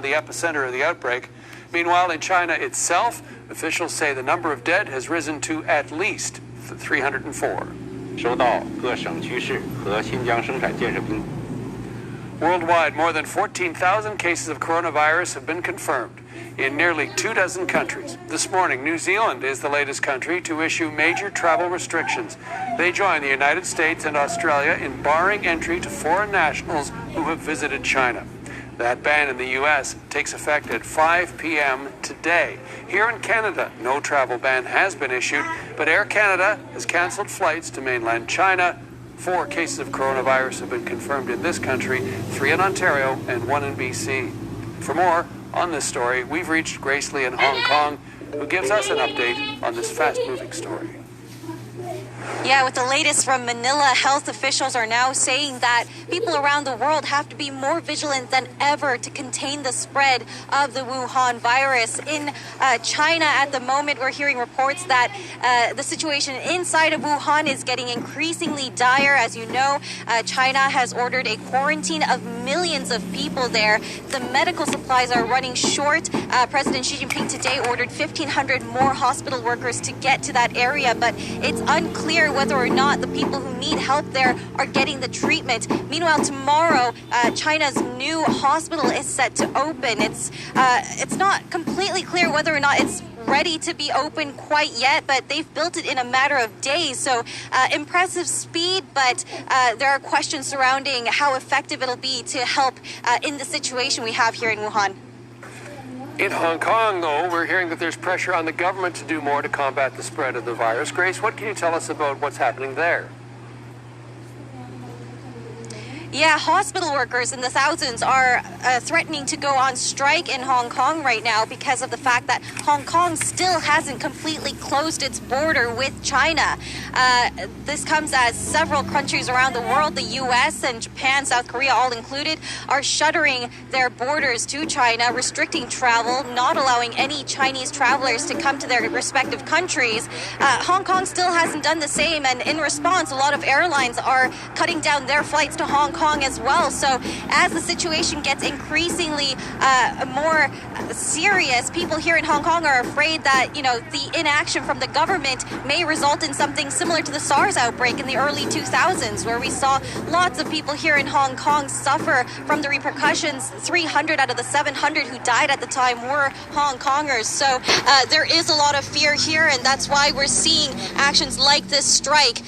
the epicenter of the outbreak. Meanwhile, in China itself, officials say the number of dead has risen to at least 304. 收到各省区市和新疆生产建设兵。 Worldwide, more than 14,000 cases of coronavirus have been confirmed in nearly 24 countries. This morning, New Zealand is the latest country to issue major travel restrictions. They join the United States and Australia in barring entry to foreign nationals who have visited China. That ban in the U.S. takes effect at 5 p.m. today. Here in Canada, no travel ban has been issued, but Air Canada has canceled flights to mainland China. 4 cases of coronavirus have been confirmed in this country, 3 in Ontario and 1 in BC. For more on this story, we've reached Grace Lee in Hong Kong, who gives us an update on this fast-moving story. Yeah, with the latest from Manila, health officials are now saying that people around the world have to be more vigilant than ever to contain the spread of the Wuhan virus. In China at the moment, we're hearing reports that the situation inside of Wuhan is getting increasingly dire. As you know, China has ordered a quarantine of millions of people there. The medical supplies are running short. President Xi Jinping today ordered 1,500 more hospital workers to get to that area, but it's unclear whether or not the people who need help there are getting the treatment. Meanwhile, tomorrow, China's new hospital is set to open. It's not completely clear whether or not it's ready to be open quite yet, but they've built it in a matter of days. So impressive speed, but there are questions surrounding how effective it'll be to help in the situation we have here in Wuhan. In Hong Kong, though, we're hearing that there's pressure on the government to do more to combat the spread of the virus. Grace, what can you tell us about what's happening there? Yeah, hospital workers in the thousands are threatening to go on strike in Hong Kong right now because of the fact that Hong Kong still hasn't completely closed its border with China. This comes as several countries around the world, the U.S. and Japan, South Korea all included, are shuttering their borders to China, restricting travel, not allowing any Chinese travelers to come to their respective countries. Hong Kong still hasn't done the same, and in response, a lot of airlines are cutting down their flights to Hong Kong as well. So as the situation gets increasingly more serious, people here in Hong Kong are afraid that, the inaction from the government may result in something similar to the SARS outbreak in the early 2000s, where we saw lots of people here in Hong Kong suffer from the repercussions. 300 out of the 700 who died at the time were Hong Kongers. So there is a lot of fear here, and that's why we're seeing actions like this strike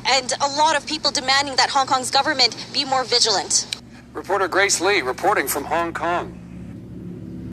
and a lot of people demanding that Hong Kong's government be more vigilant. Reporter Grace Lee reporting from Hong Kong.